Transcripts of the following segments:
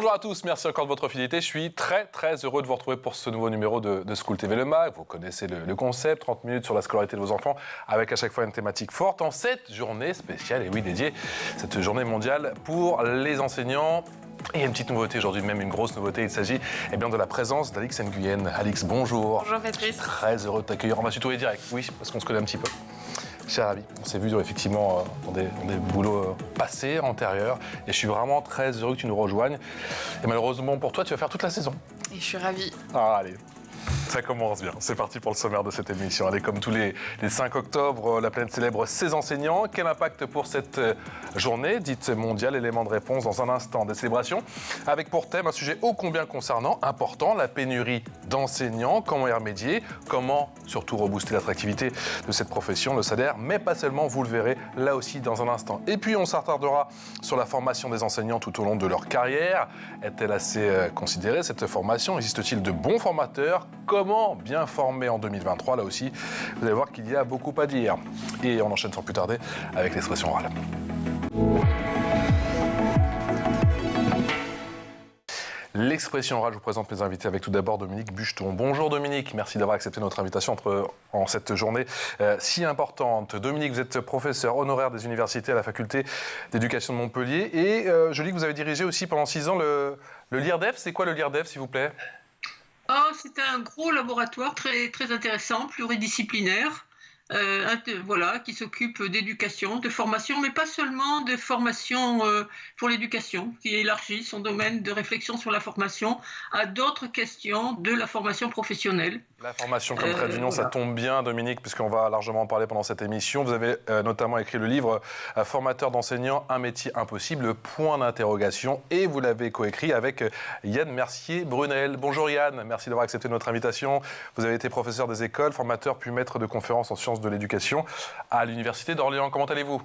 Bonjour à tous, merci encore de votre fidélité. Je suis très heureux de vous retrouver pour ce nouveau numéro de School TV Le Mag. Vous connaissez le concept, 30 minutes sur la scolarité de vos enfants, avec à chaque fois une thématique forte en cette journée spéciale, et oui dédiée, cette journée mondiale pour les enseignants. Et il y a une petite nouveauté aujourd'hui, même une grosse nouveauté, il s'agit de la présence d'Alix Nguyen. Alix, bonjour. Bonjour Patrice. Je suis très heureux de t'accueillir. On va se tutoyer direct, oui, parce qu'on se connaît un petit peu. Cher ami, on s'est vu effectivement dans des boulots passés, antérieurs, et je suis vraiment très heureux que tu nous rejoignes. Et malheureusement pour toi, tu vas faire toute la saison. Et je suis ravie. Ah, allez, ça commence bien. C'est parti pour le sommaire de cette émission. Allez, comme tous les 5 octobre, la planète célèbre ses enseignants. Quel impact pour cette journée dite mondiale? Élément de réponse dans un instant. Des célébrations avec pour thème un sujet ô combien concernant, important, la pénurie d'enseignants. Comment y remédier? Comment surtout rebooster l'attractivité de cette profession, le salaire, mais pas seulement, vous le verrez là aussi dans un instant. Et puis on s'attardera sur la formation des enseignants tout au long de leur carrière. Est-elle assez considérée cette formation? Existe-t-il de bons formateurs? Comment bien former en 2023? Là aussi, vous allez voir qu'il y a beaucoup à dire. Et on enchaîne sans plus tarder avec l'expression orale. L'expression orale, je vous présente mes invités avec tout d'abord Dominique Bucheton. Bonjour Dominique, merci d'avoir accepté notre invitation en cette journée si importante. Dominique, vous êtes professeur honoraire des universités à la faculté d'éducation de Montpellier et je lis que vous avez dirigé aussi pendant 6 ans le LIRDEF. C'est quoi le LIRDEF, s'il vous plaît? C'est un gros laboratoire très intéressant, pluridisciplinaire, qui s'occupe d'éducation, de formation, mais pas seulement de formation pour l'éducation, qui élargit son domaine de réflexion sur la formation à d'autres questions de la formation professionnelle. La formation comme trait d'union, ça tombe bien, Dominique, puisqu'on va largement en parler pendant cette émission. Vous avez notamment écrit le livre « Formateur d'enseignants, un métier impossible, point d'interrogation » et vous l'avez coécrit avec Yann Mercier-Brunel. Bonjour Yann, merci d'avoir accepté notre invitation. Vous avez été professeur des écoles, formateur puis maître de conférences en sciences de l'éducation à l'Université d'Orléans. Comment allez-vous?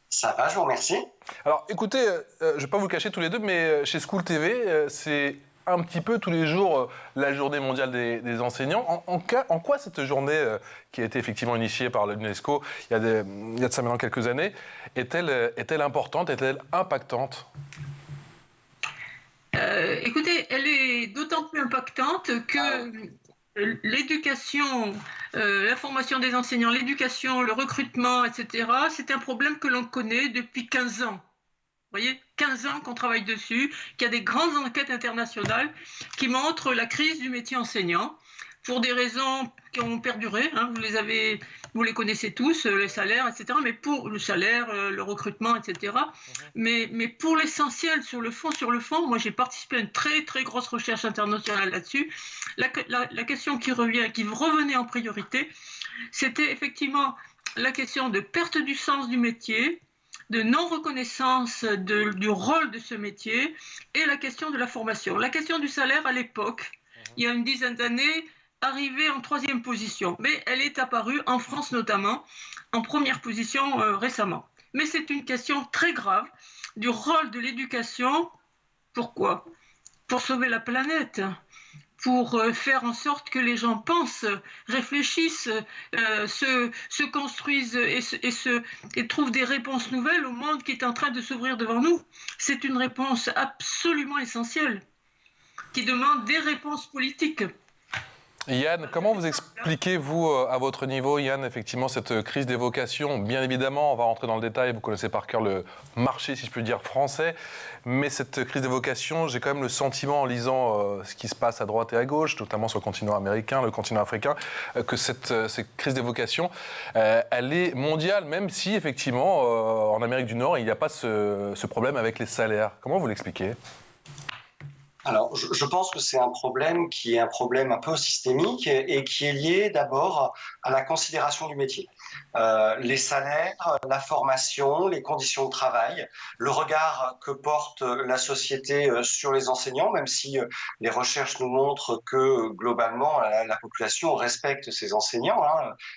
Ça va, je vous remercie. Alors écoutez, je ne vais pas vous le cacher tous les deux, mais chez School TV, c'est un petit peu tous les jours la journée mondiale des enseignants. En quoi cette journée, qui a été effectivement initiée par l'UNESCO il y a de ça maintenant quelques années, est-elle importante, est-elle impactante? Écoutez, elle est d'autant plus impactante que l'éducation, la formation des enseignants, l'éducation, le recrutement, etc., c'est un problème que l'on connaît depuis 15 ans. Vous voyez, 15 ans qu'on travaille dessus, qu'il y a des grandes enquêtes internationales qui montrent la crise du métier enseignant pour des raisons qui ont perduré. Vous les connaissez tous, les salaires, etc. Mais pour le salaire, le recrutement, etc. Mais pour l'essentiel, sur le fond, moi j'ai participé à une très grosse recherche internationale là-dessus. La question qui revenait en priorité, c'était effectivement la question de perte du sens du métier, de non-reconnaissance du rôle de ce métier et la question de la formation. La question du salaire, à l'époque, il y a une dizaine d'années, arrivée en 3e position. Mais elle est apparue, en France notamment, en première position récemment. Mais c'est une question très grave du rôle de l'éducation. Pourquoi? Pour sauver la planète, pour faire en sorte que les gens pensent, réfléchissent, se construisent et trouvent des réponses nouvelles au monde qui est en train de s'ouvrir devant nous. C'est une réponse absolument essentielle qui demande des réponses politiques. Yann, comment vous expliquez, vous, à votre niveau, Yann, effectivement, cette crise des vocations? Bien évidemment, on va rentrer dans le détail, vous connaissez par cœur le marché, si je peux dire, français, mais cette crise des vocations, j'ai quand même le sentiment, en lisant ce qui se passe à droite et à gauche, notamment sur le continent américain, le continent africain, que cette crise des vocations, elle est mondiale, même si, effectivement, en Amérique du Nord, il n'y a pas ce problème avec les salaires. Comment vous l'expliquez? Alors, je pense que c'est un problème qui est un problème un peu systémique et qui est lié d'abord à la considération du métier. Les salaires, la formation, les conditions de travail, le regard que porte la société sur les enseignants, même si les recherches nous montrent que globalement la population respecte ses enseignants,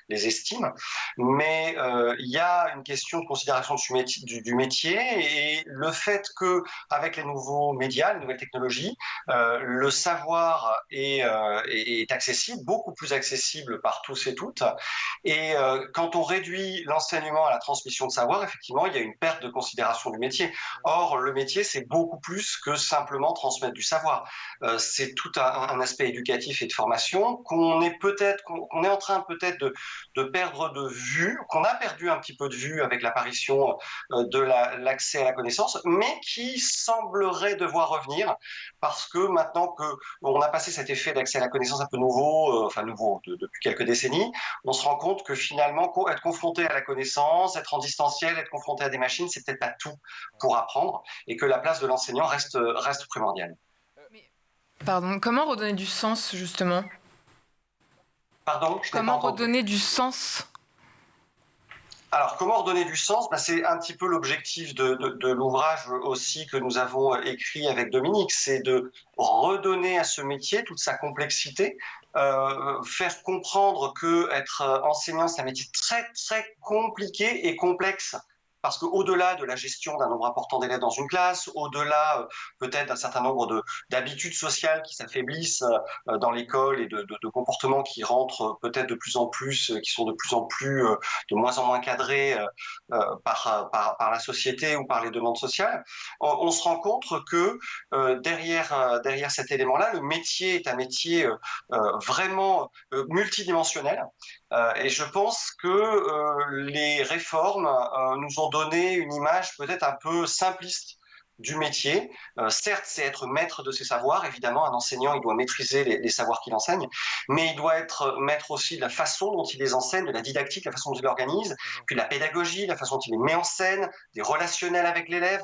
les estime, mais il y a une question de considération du métier et le fait que avec les nouveaux médias, les nouvelles technologies, le savoir est accessible, beaucoup plus accessible par tous et toutes. Et quand on réduit l'enseignement à la transmission de savoir, effectivement, il y a une perte de considération du métier. Or, le métier, c'est beaucoup plus que simplement transmettre du savoir. C'est tout un aspect éducatif et de formation qu'on est en train peut-être de perdre de vue, qu'on a perdu un petit peu de vue avec l'apparition de l'accès à la connaissance, mais qui semblerait devoir revenir parce que maintenant qu'on a passé cet effet d'accès à la connaissance un peu nouveau, depuis quelques décennies, on se rend compte que finalement, être confronté à la connaissance, être en distanciel, être confronté à des machines, c'est peut-être pas tout pour apprendre et que la place de l'enseignant reste primordiale. Pardon, comment redonner du sens, justement ? Pardon, comment redonner du sens ? Alors, comment redonner du sens ? C'est un petit peu l'objectif de l'ouvrage aussi que nous avons écrit avec Dominique, c'est de redonner à ce métier toute sa complexité, faire comprendre que être enseignant, c'est un métier très, très compliqué et complexe. Parce qu'au-delà de la gestion d'un nombre important d'élèves dans une classe, au-delà peut-être d'un certain nombre d'habitudes sociales qui s'affaiblissent dans l'école et de comportements qui rentrent peut-être de plus en plus, qui sont de plus en plus, de moins en moins cadrés par la société ou par les demandes sociales, on se rend compte que derrière cet élément-là, le métier est un métier vraiment multidimensionnel. Et je pense que les réformes nous ont donné une image peut-être un peu simpliste du métier. Certes, c'est être maître de ses savoirs. Évidemment, un enseignant, il doit maîtriser les savoirs qu'il enseigne, mais il doit être maître aussi de la façon dont il les enseigne, de la didactique, la façon dont il l'organise, puis de la pédagogie, la façon dont il les met en scène, des relationnels avec l'élève.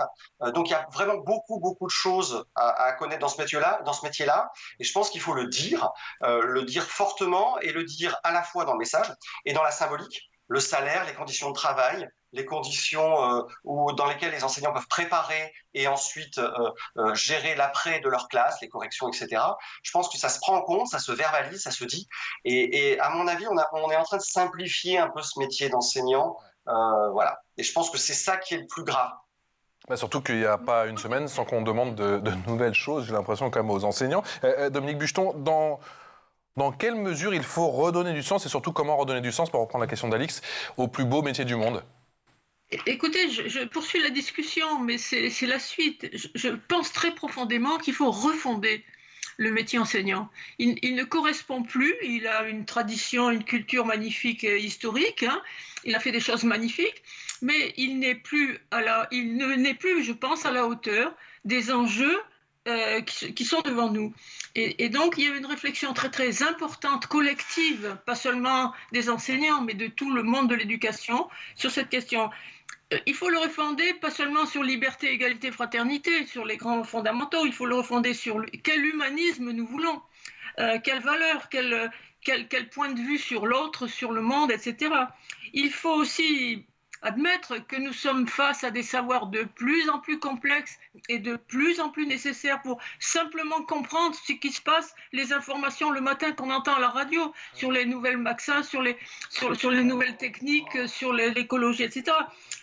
Donc, il y a vraiment beaucoup de choses à connaître dans ce métier-là. Et je pense qu'il faut le dire fortement et le dire à la fois dans le message et dans la symbolique. Le salaire, les conditions de travail, les conditions dans lesquelles les enseignants peuvent préparer et ensuite gérer l'après de leur classe, les corrections, etc. Je pense que ça se prend en compte, ça se verbalise, ça se dit. Et à mon avis, on est en train de simplifier un peu ce métier d'enseignant. Voilà. Et je pense que c'est ça qui est le plus grave. Surtout qu'il n'y a pas une semaine sans qu'on demande de nouvelles choses, j'ai l'impression, quand même aux enseignants. Dominique Bucheton, dans quelle mesure il faut redonner du sens et surtout comment redonner du sens, pour reprendre la question d'Alix, au plus beau métier du monde ? Écoutez, je poursuis la discussion, mais c'est la suite. Je pense très profondément qu'il faut refonder le métier enseignant. Il ne correspond plus, il a une tradition, une culture magnifique et historique, hein. Il a fait des choses magnifiques, mais il ne n'est plus, je pense, à la hauteur des enjeux qui sont devant nous. Et donc, il y a une réflexion très, très importante, collective, pas seulement des enseignants, mais de tout le monde de l'éducation, sur cette question. Il faut le refonder, pas seulement sur liberté, égalité, fraternité, sur les grands fondamentaux, il faut le refonder sur quel humanisme nous voulons, quelle valeur, quel point de vue sur l'autre, sur le monde, etc. Il faut aussi admettre que nous sommes face à des savoirs de plus en plus complexes et de plus en plus nécessaires pour simplement comprendre ce qui se passe, les informations le matin qu'on entend à la radio sur les nouvelles vaccins, sur les nouvelles techniques, sur l'écologie, etc.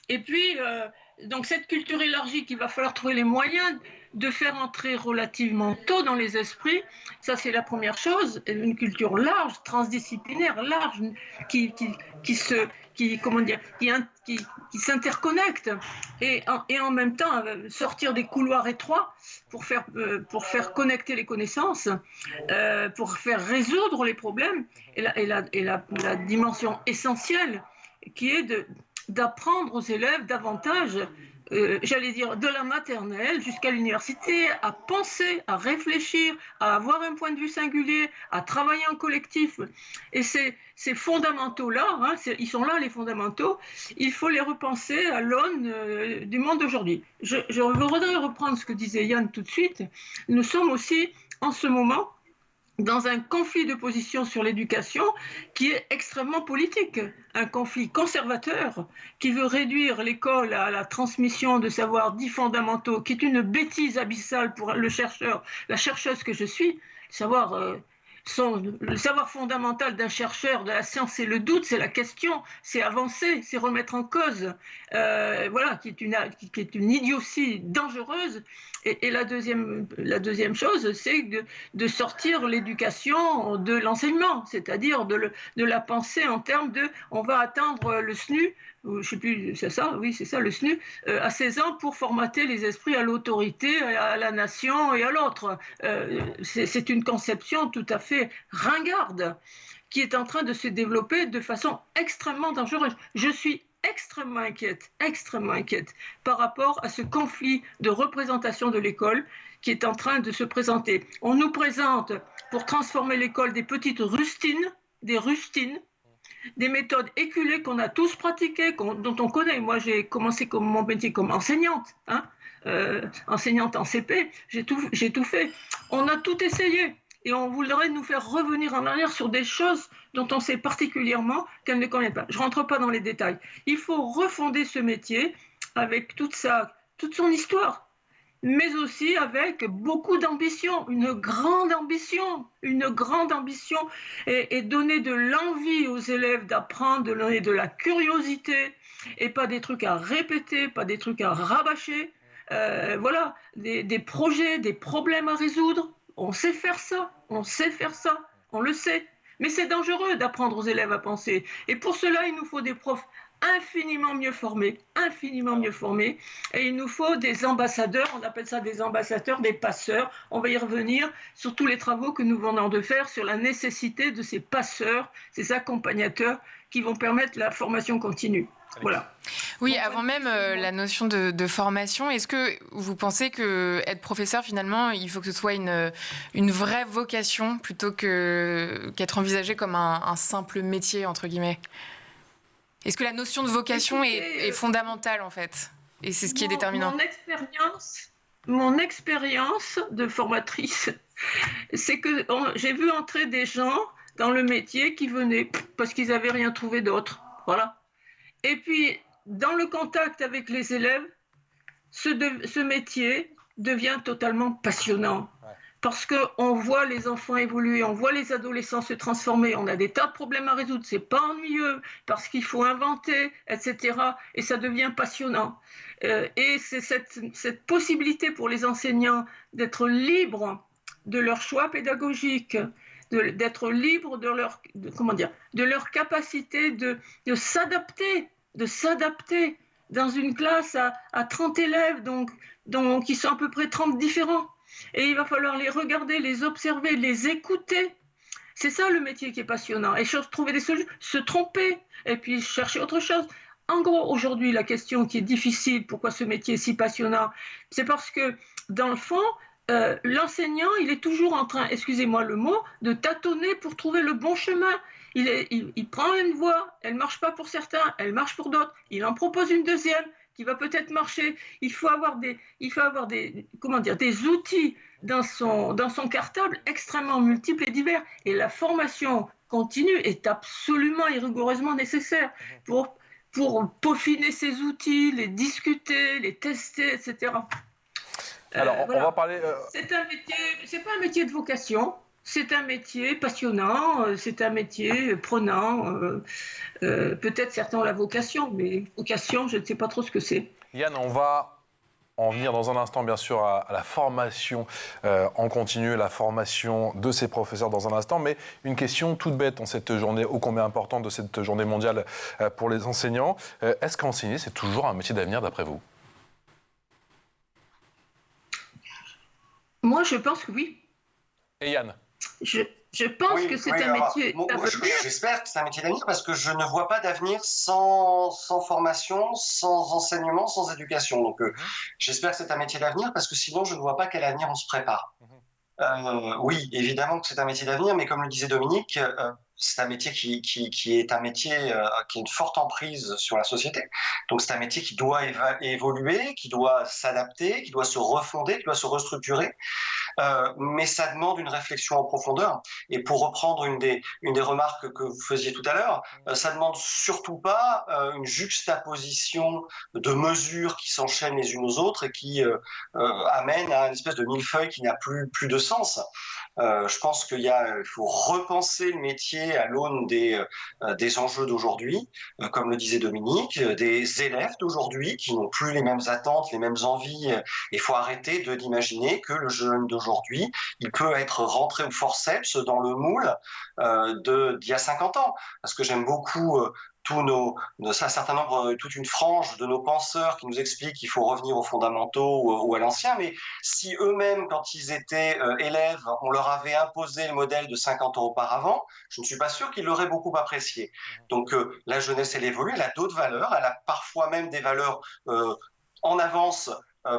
Et puis, donc cette culture élargie qu'il va falloir trouver les moyens de faire entrer relativement tôt dans les esprits, ça c'est la première chose, une culture large, transdisciplinaire, large, qui s'interconnecte et en même temps sortir des couloirs étroits pour faire connecter les connaissances, pour faire résoudre les problèmes et la dimension essentielle qui est d'apprendre aux élèves davantage, j'allais dire de la maternelle jusqu'à l'université, à penser, à réfléchir, à avoir un point de vue singulier, à travailler en collectif. Et ces fondamentaux-là, hein, ils sont là les fondamentaux, il faut les repenser à l'aune du monde d'aujourd'hui. Je voudrais reprendre ce que disait Yann tout de suite. Nous sommes aussi en ce moment dans un conflit de position sur l'éducation qui est extrêmement politique, un conflit conservateur qui veut réduire l'école à la transmission de savoirs dits fondamentaux, qui est une bêtise abyssale pour le chercheur, la chercheuse que je suis, savoir le savoir fondamental d'un chercheur de la science, c'est le doute, c'est la question, c'est avancer, c'est remettre en cause, voilà, qui est une idiotie dangereuse. Et la deuxième chose, c'est de sortir l'éducation de l'enseignement, c'est-à-dire de la pensée en termes de on va atteindre le SNU, je sais plus, c'est ça, oui, c'est ça, le SNU, à 16 ans pour formater les esprits à l'autorité, à la nation et à l'autre. C'est une conception tout à fait ringarde qui est en train de se développer de façon extrêmement dangereuse. Je suis extrêmement inquiète par rapport à ce conflit de représentation de l'école qui est en train de se présenter. On nous présente, pour transformer l'école, des petites rustines, des méthodes éculées qu'on a tous pratiquées, dont on connaît. Moi, j'ai commencé mon métier comme enseignante, enseignante en CP, j'ai tout fait. On a tout essayé. Et on voudrait nous faire revenir en arrière sur des choses dont on sait particulièrement qu'elles ne conviennent pas. Je ne rentre pas dans les détails. Il faut refonder ce métier avec toute son histoire, mais aussi avec beaucoup d'ambition, une grande ambition, et donner de l'envie aux élèves d'apprendre, de donner de la curiosité, et pas des trucs à répéter, pas des trucs à rabâcher. Voilà, des projets, des problèmes à résoudre. On sait faire ça, on le sait. Mais c'est dangereux d'apprendre aux élèves à penser. Et pour cela, il nous faut des profs infiniment mieux formés. Et il nous faut des ambassadeurs, on appelle ça des ambassadeurs, des passeurs. On va y revenir sur tous les travaux que nous venons de faire sur la nécessité de ces passeurs, ces accompagnateurs qui vont permettre la formation continue. Voilà. Oui, avant même la notion de formation, est-ce que vous pensez que être professeur, finalement, il faut que ce soit une vraie vocation plutôt qu'être envisagé comme un simple métier, entre guillemets? Est-ce que la notion de vocation est fondamentale, en fait? Et c'est ce qui est déterminant. Mon expérience de formatrice, c'est que j'ai vu entrer des gens dans le métier qui venaient parce qu'ils n'avaient rien trouvé d'autre. Voilà. Et puis, dans le contact avec les élèves, ce métier devient totalement passionnant. Parce qu'on voit les enfants évoluer, on voit les adolescents se transformer, on a des tas de problèmes à résoudre, c'est pas ennuyeux, parce qu'il faut inventer, etc. Et ça devient passionnant. Et c'est cette possibilité pour les enseignants d'être libres de leur choix pédagogique, d'être libres de leur capacité de s'adapter dans une classe à 30 élèves, donc qui sont à peu près 30 différents. Et il va falloir les regarder, les observer, les écouter. C'est ça le métier qui est passionnant. Et trouver des solutions, se tromper, et puis chercher autre chose. En gros, aujourd'hui, la question qui est difficile, pourquoi ce métier est si passionnant, c'est parce que, dans le fond, l'enseignant, il est toujours en train, excusez-moi le mot, de tâtonner pour trouver le bon chemin. Il prend une voie, elle ne marche pas pour certains, elle marche pour d'autres. Il en propose une deuxième qui va peut-être marcher. Il faut avoir des outils dans son cartable extrêmement multiples et divers. Et la formation continue est absolument et rigoureusement nécessaire pour peaufiner ces outils, les discuter, les tester, etc. Alors, voilà. On va parler... C'est pas un métier de vocation, c'est un métier passionnant, c'est un métier prenant. Peut-être certains ont la vocation, mais vocation, je ne sais pas trop ce que c'est. Yann, on va en venir dans un instant, bien sûr, à la formation en continu, la formation de ces professeurs dans un instant. Mais une question toute bête en cette journée ô combien importante de cette journée mondiale pour les enseignants. Est-ce qu'enseigner, c'est toujours un métier d'avenir, d'après vous ? Moi, je pense que oui. Et Yann ? Je pense que c'est un métier d'avenir. J'espère que c'est un métier d'avenir parce que je ne vois pas d'avenir sans formation, sans enseignement, sans éducation. Donc j'espère que c'est un métier d'avenir parce que sinon je ne vois pas quel avenir on se prépare. Oui, évidemment que c'est un métier d'avenir, mais comme le disait Dominique, c'est un métier qui est un métier qui a une forte emprise sur la société. Donc c'est un métier qui doit évoluer, qui doit s'adapter, qui doit se refonder, qui doit se restructurer. mais ça demande une réflexion en profondeur. Et pour reprendre une des remarques que vous faisiez tout à l'heure, ça demande surtout pas une juxtaposition de mesures qui s'enchaînent les unes aux autres et qui amènent à une espèce de millefeuille qui n'a plus de sens. Je pense qu'il faut repenser le métier à l'aune des enjeux d'aujourd'hui, comme le disait Dominique, des élèves d'aujourd'hui qui n'ont plus les mêmes attentes, les mêmes envies. Il faut arrêter d'imaginer que le jeune d'aujourd'hui, il peut être rentré au forceps dans le moule d'il y a 50 ans. Parce que j'aime beaucoup un certain nombre, toute une frange de nos penseurs qui nous expliquent qu'il faut revenir aux fondamentaux ou à l'ancien, mais si eux-mêmes, quand ils étaient élèves, on leur avait imposé le modèle de 50 ans auparavant, je ne suis pas sûr qu'ils l'auraient beaucoup apprécié. Donc la jeunesse, elle évolue, elle a d'autres valeurs, elle a parfois même des valeurs en avance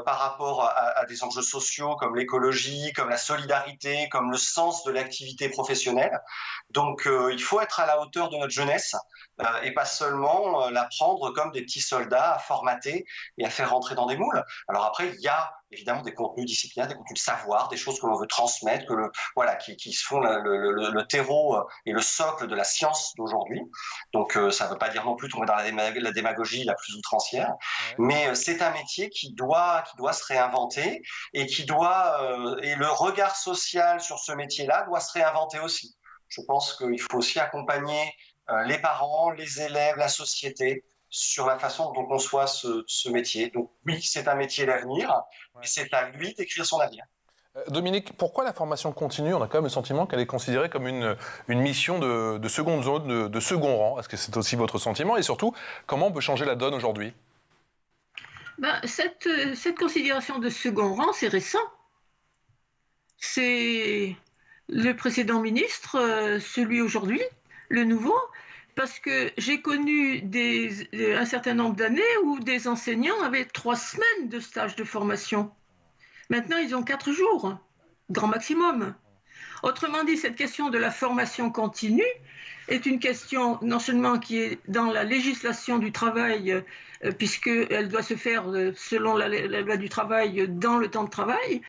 par rapport à des enjeux sociaux comme l'écologie, comme la solidarité, comme le sens de l'activité professionnelle. Donc il faut être à la hauteur de notre jeunesse et pas seulement la prendre comme des petits soldats à formater et à faire rentrer dans des moules. Alors après, il y a évidemment des contenus disciplinaires, des contenus de savoir, des choses que l'on veut transmettre, qui se font le terreau et le socle de la science d'aujourd'hui. Donc ça ne veut pas dire non plus tomber dans la démagogie la plus outrancière, mais c'est un métier qui doit se réinventer et et le regard social sur ce métier-là doit se réinventer aussi. Je pense qu'il faut aussi accompagner les parents, les élèves, la société sur la façon dont on conçoit ce métier. Donc oui, c'est un métier d'avenir, mais c'est à lui d'écrire son avenir. Dominique, pourquoi la formation continue? On a quand même le sentiment qu'elle est considérée comme une mission de seconde zone, de second rang. Est-ce que c'est aussi votre sentiment? Et surtout, comment on peut changer la donne aujourd'hui? Cette considération de second rang, c'est récent. C'est le précédent ministre, celui aujourd'hui, le nouveau, parce que j'ai connu un certain nombre d'années où des enseignants avaient 3 semaines de stage de formation. Maintenant, ils ont 4 jours, grand maximum. Autrement dit, cette question de la formation continue est une question non seulement qui est dans la législation du travail, puisqu'elle doit se faire selon la loi du travail dans le temps de travail,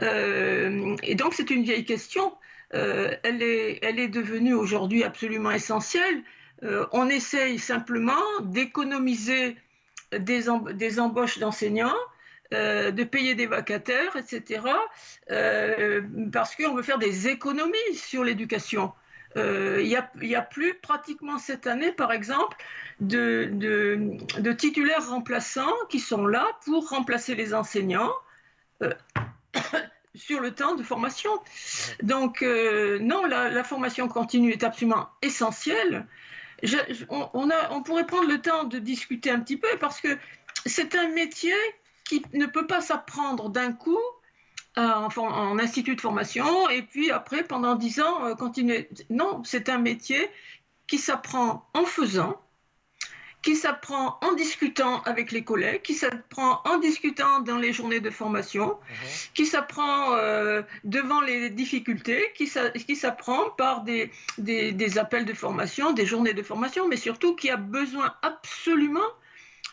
et donc c'est une vieille question. Elle est devenue aujourd'hui absolument essentielle. On essaye simplement d'économiser des embauches d'enseignants, de payer des vacataires, etc., parce qu'on veut faire des économies sur l'éducation. Il y a plus pratiquement cette année, par exemple, de titulaires remplaçants qui sont là pour remplacer les enseignants sur le temps de formation. Donc, non, la formation continue est absolument essentielle. On pourrait prendre le temps de discuter un petit peu parce que c'est un métier qui ne peut pas s'apprendre d'un coup en institut de formation et puis après, pendant 10 ans, continuer. Non, c'est un métier qui s'apprend en faisant, qui s'apprend en discutant avec les collègues, qui s'apprend en discutant dans les journées de formation, qui s'apprend devant les difficultés, qui s'apprend par des appels de formation, des journées de formation, mais surtout qui a besoin absolument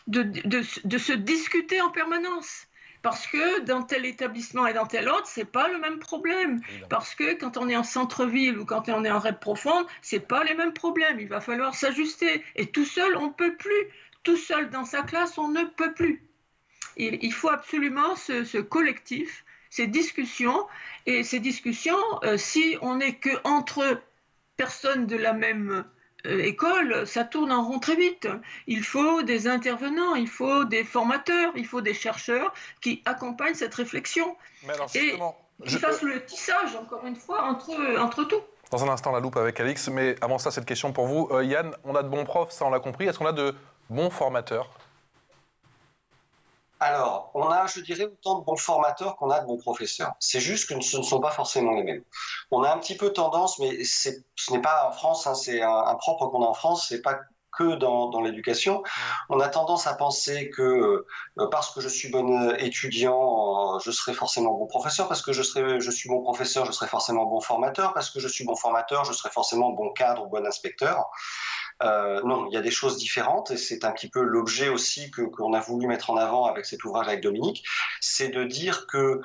de se discuter en permanence. Parce que dans tel établissement et dans tel autre, c'est pas le même problème. Parce que quand on est en centre-ville ou quand on est en REP profonde, c'est pas les mêmes problèmes. Il va falloir s'ajuster. Et tout seul, on peut plus. Tout seul dans sa classe, on ne peut plus. Il faut absolument ce collectif, ces discussions. Et ces discussions, si on n'est qu'entre personnes de la même école, ça tourne en rond très vite. Il faut des intervenants, il faut des formateurs, il faut des chercheurs qui accompagnent cette réflexion. Mais alors justement, et qui fassent le tissage, encore une fois, entre tout. Dans un instant, la loupe avec Alix, mais avant ça, cette question pour vous. Yann, on a de bons profs, ça on l'a compris. Est-ce qu'on a de bons formateurs? Alors, on a, je dirais, autant de bons formateurs qu'on a de bons professeurs. C'est juste que ce ne sont pas forcément les mêmes. On a un petit peu tendance, mais ce n'est pas en France, hein, c'est un propre qu'on a en France, c'est pas que dans l'éducation. On a tendance à penser que parce que je suis bon étudiant, je serai forcément bon professeur, parce que je suis bon professeur, je serai forcément bon formateur, parce que je suis bon formateur, je serai forcément bon cadre ou bon inspecteur. Non, il y a des choses différentes et c'est un petit peu l'objet aussi qu'on a voulu mettre en avant avec cet ouvrage avec Dominique, c'est de dire que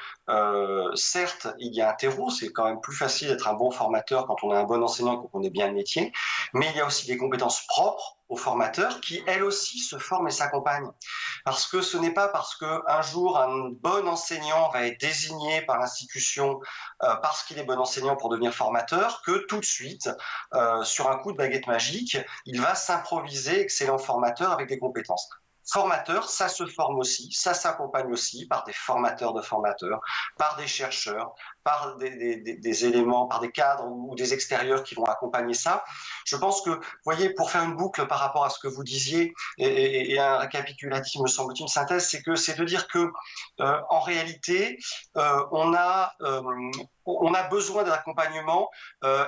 certes, il y a un terreau, c'est quand même plus facile d'être un bon formateur quand on est un bon enseignant, quand on est bien le métier, mais il y a aussi des compétences propres aux formateurs qui, elles aussi, se forment et s'accompagnent. Parce que ce n'est pas parce qu'un jour, un bon enseignant va être désigné par l'institution parce qu'il est bon enseignant pour devenir formateur que tout de suite, sur un coup de baguette magique, il va s'improviser excellent formateur avec des compétences. Formateur, ça se forme aussi, ça s'accompagne aussi par des formateurs de formateurs, par des chercheurs, par des éléments, par des cadres ou des extérieurs qui vont accompagner ça. Je pense que, vous voyez, pour faire une boucle par rapport à ce que vous disiez, et un récapitulatif, me semble-t-il, une synthèse, c'est de dire que, en réalité, on a besoin d'un accompagnement.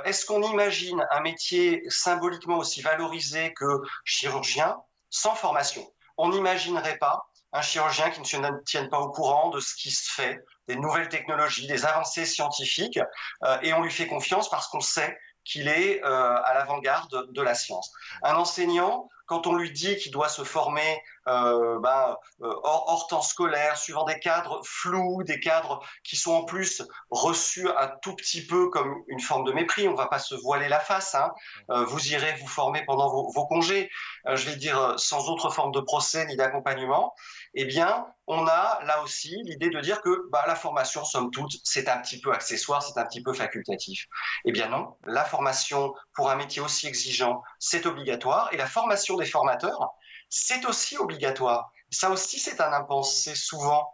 Est-ce qu'on imagine un métier symboliquement aussi valorisé que chirurgien sans formation? On n'imaginerait pas un chirurgien qui ne se tienne pas au courant de ce qui se fait, des nouvelles technologies, des avancées scientifiques, et on lui fait confiance parce qu'on sait qu'il est à l'avant-garde de la science. Un enseignant, quand on lui dit qu'il doit se former hors temps scolaire, suivant des cadres flous, des cadres qui sont en plus reçus un tout petit peu comme une forme de mépris, on ne va pas se voiler la face, hein. Vous irez vous former pendant vos congés, je vais dire sans autre forme de procès ni d'accompagnement, eh bien, on a là aussi l'idée de dire que la formation, somme toute, c'est un petit peu accessoire, c'est un petit peu facultatif. Eh bien non, la formation pour un métier aussi exigeant, c'est obligatoire, et la formation des formateurs, c'est aussi obligatoire. Ça aussi, c'est un impensé souvent.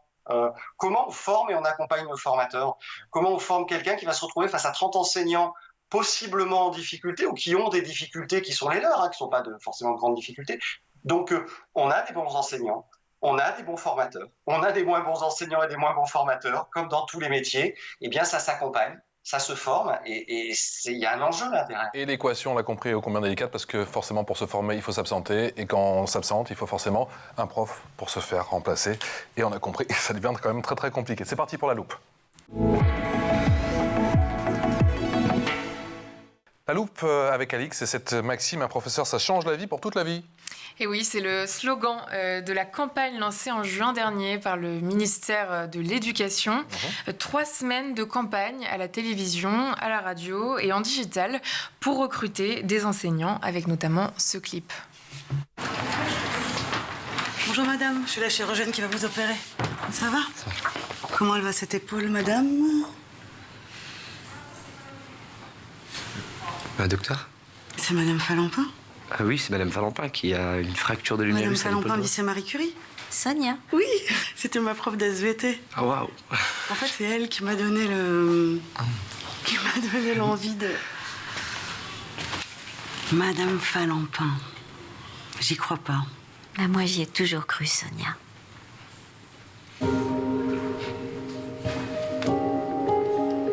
Comment on forme et on accompagne nos formateurs? Comment on forme quelqu'un qui va se retrouver face à 30 enseignants possiblement en difficulté ou qui ont des difficultés qui sont les leurs, qui ne sont pas forcément de grandes difficultés. Donc, on a des bons enseignants, on a des bons formateurs, on a des moins bons enseignants et des moins bons formateurs, comme dans tous les métiers. Eh bien, ça s'accompagne, ça se forme et il y a un enjeu là derrière. Et l'équation, on l'a compris, ô combien délicate, parce que forcément, pour se former, il faut s'absenter. Et quand on s'absente, il faut forcément un prof pour se faire remplacer. Et on a compris, ça devient quand même très très compliqué. C'est parti pour la loupe. La loupe avec Alix, c'est cette maxime, un professeur, ça change la vie pour toute la vie. Et oui, c'est le slogan de la campagne lancée en juin dernier par le ministère de l'Éducation. 3 semaines de campagne à la télévision, à la radio et en digital pour recruter des enseignants avec notamment ce clip. Bonjour madame, je suis la chirurgienne qui va vous opérer. Ça va? Comment elle va cette épaule, madame? Docteur? C'est madame Falampin? Ah oui, c'est madame Falampin qui a une fracture de l'humérus. Madame Falampin, lycée Marie Curie? Sonia? Oui, c'était ma prof d'SVT. Ah waouh! En fait, c'est elle qui m'a donné l'envie de... Madame Falampin. J'y crois pas. Bah, moi, j'y ai toujours cru, Sonia.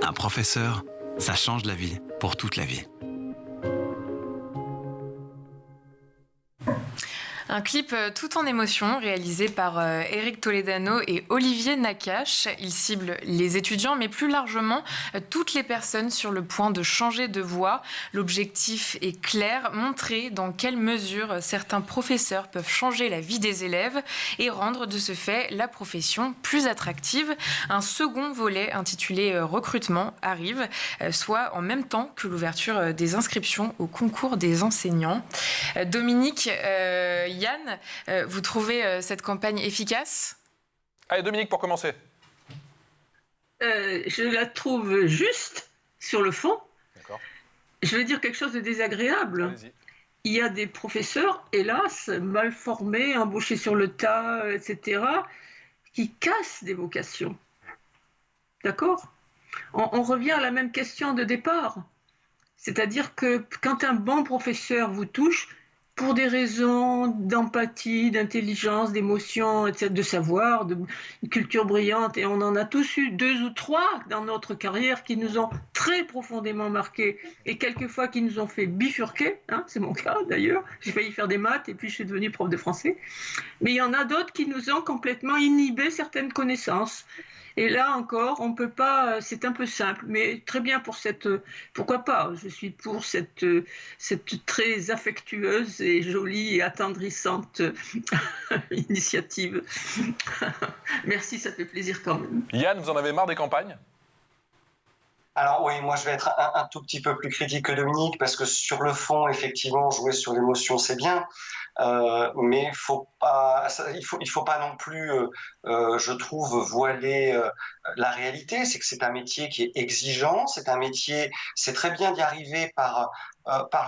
Un professeur, ça change la vie, pour toute la vie. Un clip tout en émotion réalisé par Éric Toledano et Olivier Nakache. Il cible les étudiants, mais plus largement toutes les personnes sur le point de changer de voie. L'objectif est clair, montrer dans quelle mesure certains professeurs peuvent changer la vie des élèves et rendre de ce fait la profession plus attractive. Un second volet intitulé Recrutement arrive, soit en même temps que l'ouverture des inscriptions au concours des enseignants. Dominique, Yann, vous trouvez cette campagne efficace? Allez, Dominique, pour commencer. Je la trouve juste sur le fond. D'accord. Je vais dire quelque chose de désagréable. Allez-y. Il y a des professeurs, hélas, mal formés, embauchés sur le tas, etc., qui cassent des vocations. D'accord? On revient à la même question de départ. C'est-à-dire que quand un bon professeur vous touche, pour des raisons d'empathie, d'intelligence, d'émotion, etc., de savoir, de culture brillante, et on en a tous eu 2 ou 3 dans notre carrière qui nous ont très profondément marqués et quelquefois qui nous ont fait bifurquer, hein, c'est mon cas d'ailleurs, j'ai failli faire des maths et puis je suis devenue prof de français, mais il y en a d'autres qui nous ont complètement inhibé certaines connaissances. Et là encore, on peut pas, c'est un peu simple, mais très bien pour pourquoi pas, je suis pour cette très affectueuse et jolie et attendrissante initiative. Merci, ça fait plaisir quand même. Yann, vous en avez marre des campagnes ? Alors oui, moi je vais être un tout petit peu plus critique que Dominique, parce que sur le fond, effectivement, jouer sur l'émotion, c'est bien, mais il faut pas non plus, je trouve, voiler la réalité. C'est que c'est un métier qui est exigeant, c'est très bien d'y arriver par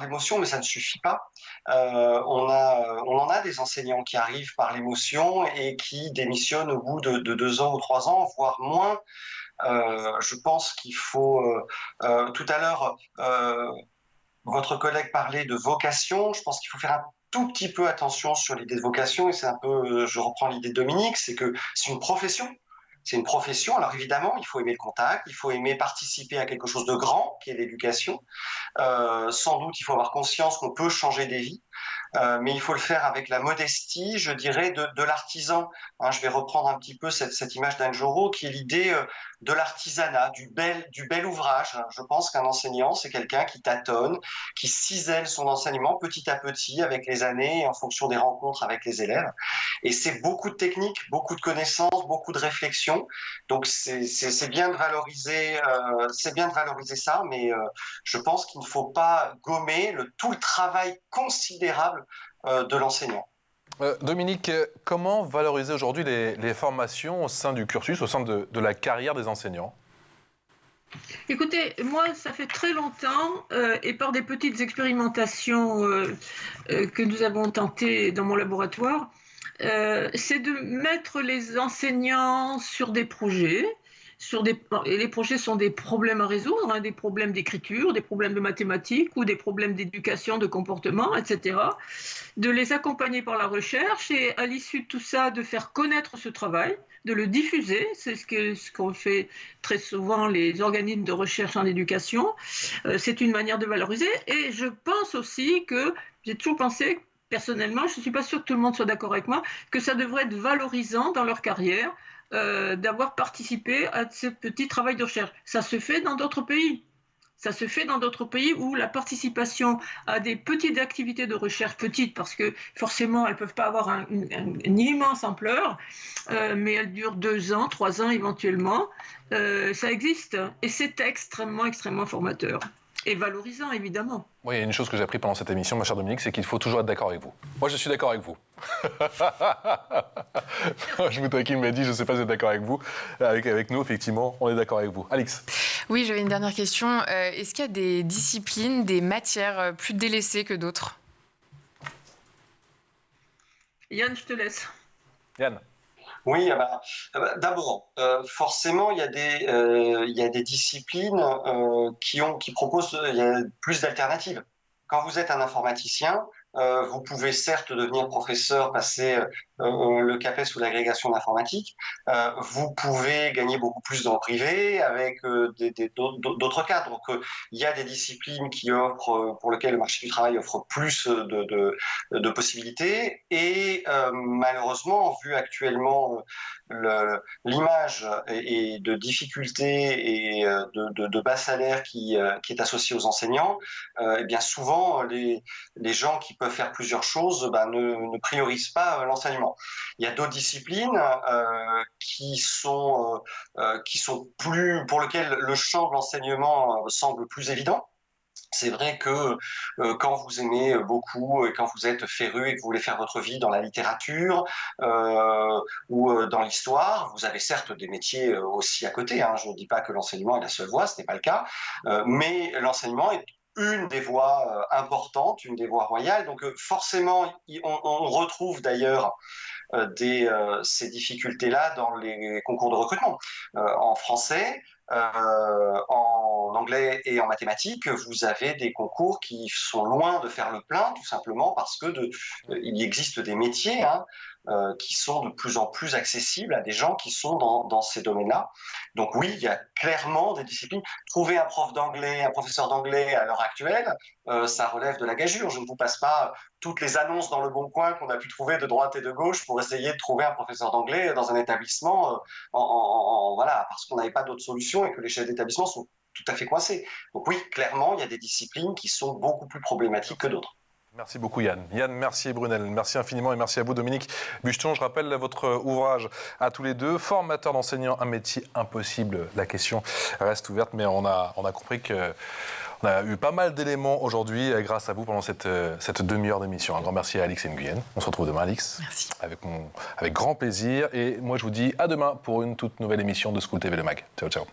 l'émotion, mais ça ne suffit pas. On en a des enseignants qui arrivent par l'émotion et qui démissionnent au bout de 2 ans ou 3 ans, voire moins. Je pense qu'il faut. Tout à l'heure, votre collègue parlait de vocation. Je pense qu'il faut faire un tout petit peu attention sur l'idée de vocation. Et c'est un peu, je reprends l'idée de Dominique, c'est que c'est une profession. C'est une profession. Alors évidemment, il faut aimer le contact, il faut aimer participer à quelque chose de grand, qui est l'éducation. Sans doute, il faut avoir conscience qu'on peut changer des vies. Mais il faut le faire avec la modestie, je dirais, de l'artisan. Hein, je vais reprendre un petit peu cette image d'Anne Jorot, qui est l'idée de l'artisanat, du bel ouvrage. Je pense qu'un enseignant, c'est quelqu'un qui tâtonne, qui cisèle son enseignement petit à petit avec les années, en fonction des rencontres avec les élèves. Et c'est beaucoup de techniques, beaucoup de connaissances, beaucoup de réflexions. Donc c'est bien de valoriser, ça, mais je pense qu'il ne faut pas gommer tout le travail considérable de l'enseignant. Dominique, comment valoriser aujourd'hui les formations au sein du cursus, au sein de la carrière des enseignants ? Écoutez, moi, ça fait très longtemps, et par des petites expérimentations que nous avons tentées dans mon laboratoire, c'est de mettre les enseignants sur des projets. Et les projets sont des problèmes à résoudre, hein, des problèmes d'écriture, des problèmes de mathématiques ou des problèmes d'éducation, de comportement, etc. De les accompagner par la recherche et à l'issue de tout ça, de faire connaître ce travail, de le diffuser. C'est ce qu'ont fait très souvent les organismes de recherche en éducation. C'est une manière de valoriser. Et je pense aussi que, j'ai toujours pensé, personnellement, je ne suis pas sûre que tout le monde soit d'accord avec moi, que ça devrait être valorisant dans leur carrière, d'avoir participé à ce petit travail de recherche. Ça se fait dans d'autres pays. Ça se fait dans d'autres pays où la participation à des petites activités de recherche, petites parce que forcément elles ne peuvent pas avoir une immense ampleur, mais elles durent 2 ans, 3 ans éventuellement, ça existe et c'est extrêmement, extrêmement formateur. Et valorisant, évidemment. Oui, il y a une chose que j'ai appris pendant cette émission, ma chère Dominique, c'est qu'il faut toujours être d'accord avec vous. Moi, je suis d'accord avec vous. Je vous taquine, m'a dit, je ne sais pas si vous êtes d'accord avec vous. Avec nous, effectivement, on est d'accord avec vous. Alix. Oui, j'avais une dernière question. Est-ce qu'il y a des disciplines, des matières plus délaissées que d'autres ? Yann, je te laisse. Yann. Oui, d'abord, forcément, il y a des disciplines qui proposent plus d'alternatives. Quand vous êtes un informaticien, vous pouvez certes devenir professeur, passer le CAPES ou l'agrégation d'informatique. Vous pouvez gagner beaucoup plus dans le privé avec d'autres cadres. Donc, il y a des disciplines qui offrent, pour lesquelles le marché du travail offre plus de possibilités. Et malheureusement, vu actuellement l'image et de difficultés et de bas salaire qui est associée aux enseignants, et bien souvent les gens qui peuvent faire plusieurs choses ne priorisent pas l'enseignement. Il y a d'autres disciplines qui sont pour lesquelles le champ de l'enseignement semble plus évident. C'est vrai que quand vous aimez beaucoup et quand vous êtes féru et que vous voulez faire votre vie dans la littérature ou dans l'histoire, vous avez certes des métiers aussi à côté. Hein. Je ne dis pas que l'enseignement est la seule voie, ce n'est pas le cas, mais l'enseignement est une des voies importantes, une des voies royales. Donc forcément, on retrouve d'ailleurs ces difficultés-là dans les concours de recrutement. En français, en anglais et en mathématiques, vous avez des concours qui sont loin de faire le plein, tout simplement parce que il existe des métiers qui sont de plus en plus accessibles à des gens qui sont dans ces domaines-là. Donc oui, il y a clairement des disciplines. Trouver un professeur d'anglais à l'heure actuelle, ça relève de la gageure. Je ne vous passe pas toutes les annonces dans le Bon Coin qu'on a pu trouver de droite et de gauche pour essayer de trouver un professeur d'anglais dans un établissement, voilà, parce qu'on n'avait pas d'autre solution et que les chefs d'établissement sont tout à fait coincés. Donc oui, clairement, il y a des disciplines qui sont beaucoup plus problématiques que d'autres. Merci beaucoup Yann. Yann Mercier-Brunel, merci infiniment et merci à vous Dominique Bucheton. Je rappelle votre ouvrage à tous les deux, Formateur d'enseignants, un métier impossible. La question reste ouverte, mais on a compris que on a eu pas mal d'éléments aujourd'hui grâce à vous pendant cette demi-heure d'émission. Un grand merci à Alix Nguyen. On se retrouve demain, Alix. Merci. Avec grand plaisir. Et moi, je vous dis à demain pour une toute nouvelle émission de School TV Le Mag. Ciao, ciao.